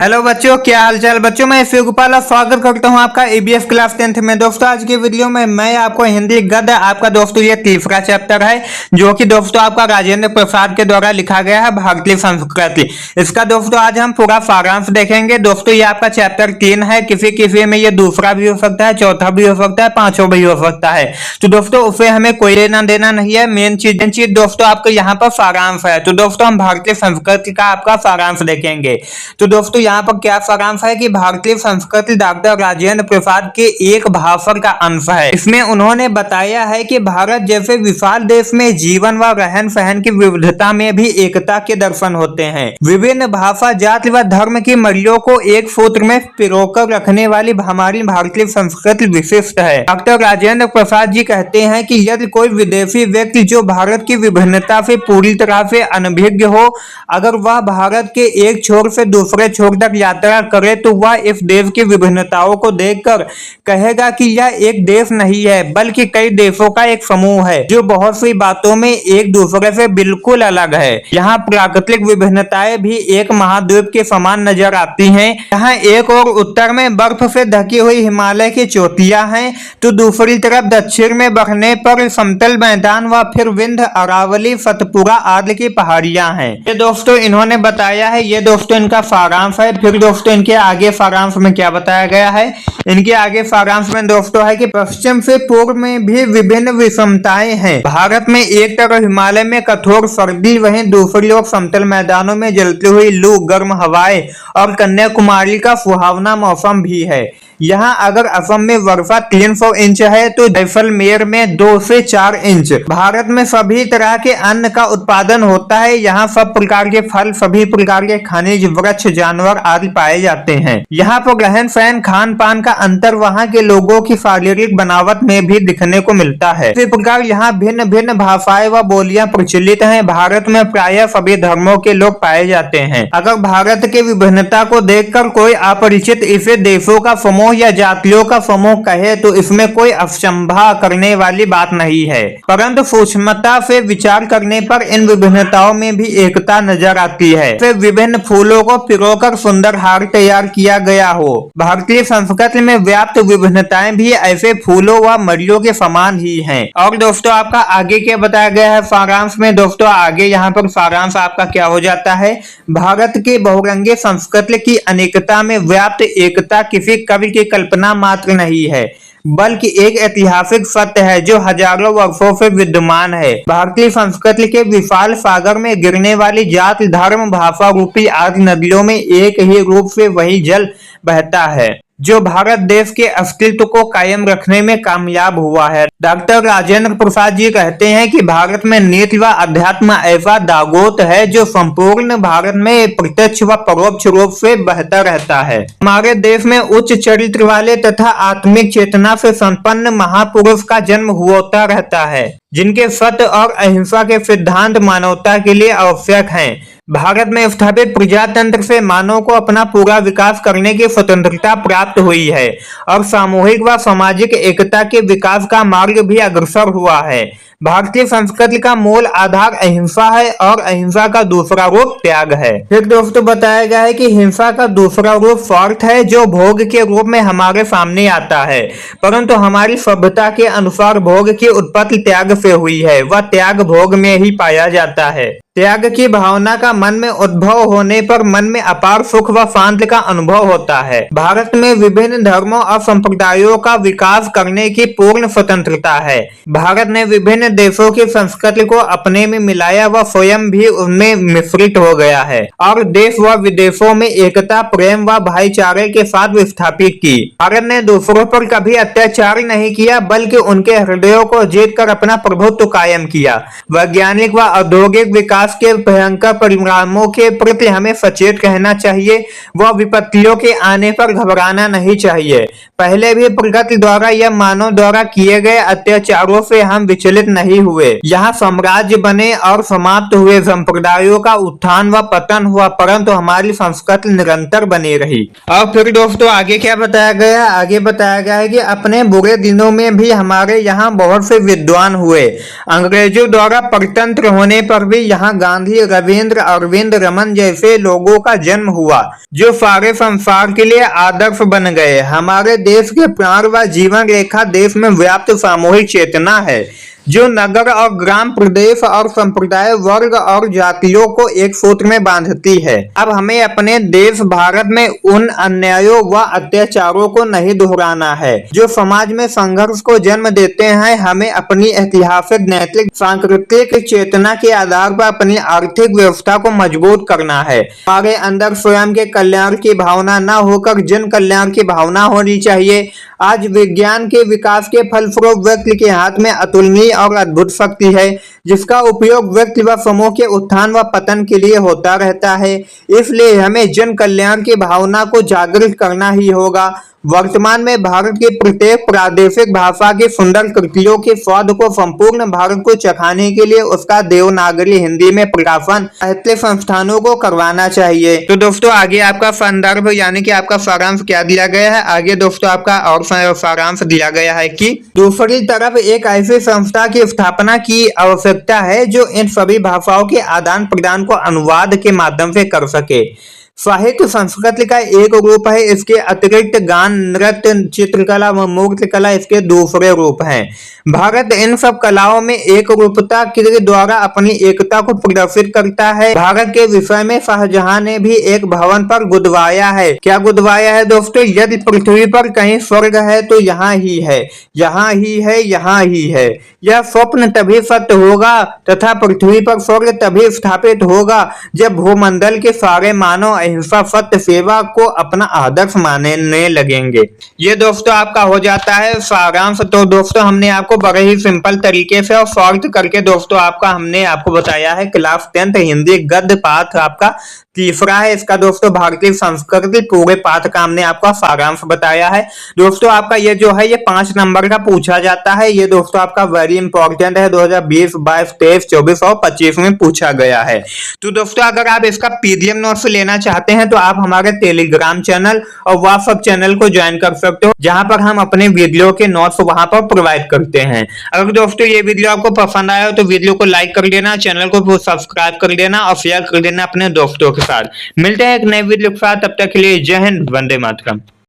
Hello बच्चों, क्या हालचाल। बच्चों मैं शिव गोपाल स्वागत करता हूं आपका एबीएफ क्लास 10th में। दोस्तों आज की वीडियो में मैं आपको हिंदी गद्य आपका दोस्तों ये तीसरा चैप्टर है जो कि दोस्तों आपका राजेंद्र प्रसाद के द्वारा लिखा गया है भारतीय संस्कृति। इसका दोस्तों आज हम पूरा सारांश देखेंगे। दोस्तों ये आपका चैप्टर 3 है। किसी किसी में ये दूसरा भी हो सकता है, चौथा भी हो सकता है, पांचवा भी हो सकता है। तो दोस्तों उसे हमें कोई लेना देना नहीं है। मेन चीज दोस्तों आपको यहाँ पर सारांश है। तो दोस्तों हम भारतीय संस्कृति का आपका सारांश देखेंगे। तो दोस्तों यहाँ पर क्या सारांश है कि भारतीय संस्कृति डॉक्टर राजेंद्र प्रसाद के एक भाषण का अंश है। इसमें उन्होंने बताया है कि भारत जैसे विशाल देश में जीवन व रहन सहन की विविधता में भी एकता के दर्शन होते हैं। विभिन्न भाषा, जाति व धर्म की मड़ियों को एक सूत्र में पिरोकर रखने वाली हमारी भारतीय संस्कृति विशिष्ट है। डॉक्टर राजेंद्र प्रसाद जी कहते हैं कि यदि कोई विदेशी व्यक्ति जो भारत की विभिन्नता से पूरी तरह से अनभिज्ञ हो, अगर वह भारत के एक छोर से दूसरे छोर तक यात्रा करे तो वह इस देश की विभिन्नताओं को देखकर कहेगा कि यह एक देश नहीं है बल्कि कई देशों का एक समूह है जो बहुत सी बातों में एक दूसरे से बिल्कुल अलग है। यहाँ प्राकृतिक विभिन्नताएं भी एक महाद्वीप के समान नजर आती हैं। यहाँ एक और उत्तर में बर्फ से ढकी हुई हिमालय की चोटियां हैं तो दूसरी तरफ दक्षिण में बढ़ने पर समतल मैदान व फिर विंध्य, अरावली, सतपुरा आदि की पहाड़ियां हैं। ये दोस्तों इन्होंने बताया है। ये दोस्तों इनका सारांश है। फिर दोस्तों इनके आगे सारांश में क्या बताया गया है, इनके आगे सारांश में दोस्तों है कि पश्चिम से पूर्व में भी विभिन्न विषमताएं हैं। भारत में एक तरफ हिमालय में कठोर सर्दी, वहीं दूसरी ओर समतल मैदानों में जलती हुई लू, गर्म हवाएं और कन्याकुमारी का सुहावना मौसम भी है। यहाँ अगर असम में वर्षा 300 इंच है तो जैसलमेर में 2 से 4 इंच। भारत में सभी तरह के अन्न का उत्पादन होता है। यहाँ सब प्रकार के फल, सभी प्रकार के खनिज, वृक्ष, जानवर आदि पाए जाते हैं। यहाँ पर रहन सहन, खान पान का अंतर वहाँ के लोगों की शारीरिक बनावट में भी दिखने को मिलता है। इसी प्रकार यहाँ भिन्न भिन्न भाषाएं व बोलियां प्रचलित हैं। भारत में प्रायः सभी धर्मों के लोग पाए जाते हैं। अगर भारत की विभिन्नता को देखकर कोई अपरिचित इसे देशों का समूह या जातियों का समूह कहे तो इसमें कोई अचंभा करने वाली बात नहीं है, परंतु सूक्ष्मता से विचार करने पर इन विभिन्नताओं में भी एकता नजर आती है। फिर विभिन्न फूलों को पिरोकर सुंदर हार तैयार किया गया हो। भारतीय संस्कृति में व्याप्त विभिन्नताएं भी ऐसे फूलों व मड़ियों के समान ही हैं। और दोस्तों आपका आगे क्या बताया गया है सारांश में। दोस्तों आगे यहाँ पर सारांश आपका क्या हो जाता है, भारत के बहुरंगी संस्कृति की अनेकता में व्याप्त एकता किसी कवि की कल्पना मात्र नहीं है बल्कि एक ऐतिहासिक सत्य है जो हजारों वर्षों से विद्यमान है। भारतीय संस्कृति के विशाल सागर में गिरने वाली जाति, धर्म, भाषा रूपी आदि नदियों में एक ही रूप से वही जल बहता है जो भारत देश के अस्तित्व को कायम रखने में कामयाब हुआ है। डॉक्टर राजेंद्र प्रसाद जी कहते हैं कि भारत में नीति व अध्यात्म ऐसा दागोत है जो संपूर्ण भारत में प्रत्यक्ष व परोक्ष रूप से बहता रहता है। हमारे देश में उच्च चरित्र वाले तथा आत्मिक चेतना से संपन्न महापुरुष का जन्म होता रहता है जिनके सत्य और अहिंसा के सिद्धांत मानवता के लिए आवश्यक हैं। भारत में स्थापित प्रजातंत्र से मानव को अपना पूरा विकास करने की स्वतंत्रता प्राप्त हुई है और सामूहिक व सामाजिक एकता के विकास का मार्ग भी अग्रसर हुआ है। भारतीय संस्कृति का मूल आधार अहिंसा है और अहिंसा का दूसरा रूप त्याग है। फिर दोस्तों बताया गया है कि हिंसा का दूसरा रूप स्वार्थ है जो भोग के रूप में हमारे सामने आता है, परंतु हमारी सभ्यता के अनुसार भोग की उत्पत्ति त्याग से हुई है। वह त्याग भोग में ही पाया जाता है। त्याग की भावना का मन में उद्भव होने पर मन में अपार सुख व शांति का अनुभव होता है। भारत में विभिन्न धर्मों और संप्रदायों का विकास करने की पूर्ण स्वतंत्रता है। भारत ने विभिन्न देशों की संस्कृति को अपने में मिलाया व स्वयं भी उनमें मिश्रित हो गया है और देश व विदेशों में एकता, प्रेम व भाईचारे के साथ विस्थापित की। भारत ने दूसरों पर कभी अत्याचार नहीं किया बल्कि उनके हृदयों को जीत कर अपना प्रभुत्व कायम किया। वैज्ञानिक व औद्योगिक विकास के भयंकर परिणामों के प्रति हमें सचेत रहना चाहिए व विपत्तियों के आने पर घबराना नहीं चाहिए। पहले भी प्रगति द्वारा या मानव द्वारा किए गए अत्याचारों से हम विचलित नहीं हुए। यहाँ साम्राज्य बने और समाप्त हुए, संप्रदायों का उत्थान व पतन हुआ, परंतु हमारी संस्कृति निरंतर बनी रही। और फिर दोस्तों आगे क्या बताया गया, आगे बताया गया है कि अपने बुरे दिनों में भी हमारे यहाँ बहुत से विद्वान हुए। अंग्रेजों द्वारा परतंत्र होने पर भी यहाँ जहां गांधी, रविंद्र, अरविंद, रमन जैसे लोगों का जन्म हुआ जो सारे संसार के लिए आदर्श बन गए। हमारे देश के प्राण व जीवन रेखा देश में व्याप्त सामूहिक चेतना है जो नगर और ग्राम, प्रदेश और संप्रदाय, वर्ग और जातियों को एक सूत्र में बांधती है। अब हमें अपने देश भारत में उन अन्यायों व अत्याचारों को नहीं दोहराना है जो समाज में संघर्ष को जन्म देते हैं। हमें अपनी ऐतिहासिक, नैतिक, सांस्कृतिक चेतना के आधार पर अपनी आर्थिक व्यवस्था को मजबूत करना है। हमारे अंदर स्वयं के कल्याण की भावना न होकर जन कल्याण की भावना होनी चाहिए। आज विज्ञान के विकास के फलस्वरूप व्यक्ति के हाथ में अतुलनीय और अद्भुत शक्ति है जिसका उपयोग व्यक्ति व समूह के उत्थान व पतन के लिए होता रहता है। इसलिए हमें जन कल्याण की भावना को जागृत करना ही होगा। वर्तमान में भारत की प्रत्येक प्रादेशिक भाषा की सुंदर कृतियों के स्वाद को संपूर्ण भारत को चखाने के लिए उसका देवनागरी हिंदी में प्रकाशन साहित्य संस्थानों को करवाना चाहिए। तो दोस्तों आगे आपका संदर्भ यानी कि आपका सारांश क्या दिया गया है, आगे दोस्तों आपका और सारांश दिया गया है कि दूसरी तरफ एक ऐसी संस्था की स्थापना की आवश्यकता है जो इन सभी भाषाओं के आदान प्रदान को अनुवाद के माध्यम से कर सके। साहित्य संस्कृति का एक रूप है, इसके अतिरिक्त गान, नृत्य, चित्रकला व मूर्तिकला इसके दूसरे रूप हैं। भारत इन सब कलाओं में एक रूपता के द्वारा अपनी एकता को प्रदर्शित करता है। भारत के विषय में शाहजहां ने भी एक भवन पर गुदवाया है। क्या गुदवाया है दोस्तों? यदि पृथ्वी पर कहीं स्वर्ग है तो यहाँ ही है, यहाँ ही है, यहाँ ही है। यह स्वप्न तभी सत्य होगा तथा पृथ्वी पर स्वर्ग तभी स्थापित होगा जब भूमंडल के सारे मानव अहिंसा, सत्य, सेवा को अपना आदर्श मानने लगेंगे। ये दोस्तों आपका हो जाता है सारांश। तो दोस्तों हमने आपको बड़े ही सिंपल तरीके से और शॉर्ट करके दोस्तों हमने आपको बताया है क्लास 10th हिंदी गद्य पाठ आपका तीसरा है। इसका दोस्तों भारतीय संस्कृति पूरे पाठ का हमने आपका सारांश बताया है। दोस्तों आपका ये जो है ये 5 नंबर का पूछा जाता है। ये दोस्तों आपका वेरी इंपॉर्टेंट है, 2020, 22, 23, 24 और 25 में पूछा गया है। तो दोस्तों अगर आप इसका पीडीएफ नोट्स लेना चाहते हैं तो आप हमारे टेलीग्राम चैनल और व्हाट्सएप चैनल को ज्वाइन कर सकते हो, जहां पर हम अपने वीडियो के नोट्स वहां पर प्रोवाइड करते हैं। अगर दोस्तों ये वीडियो आपको पसंद आया हो तो वीडियो को लाइक कर देना, चैनल को सब्सक्राइब कर देना और शेयर कर देना अपने दोस्तों के साथ। मिलते हैं एक नए वीडियो के साथ, तब तक के लिए जय हिंद, वंदे मातरम।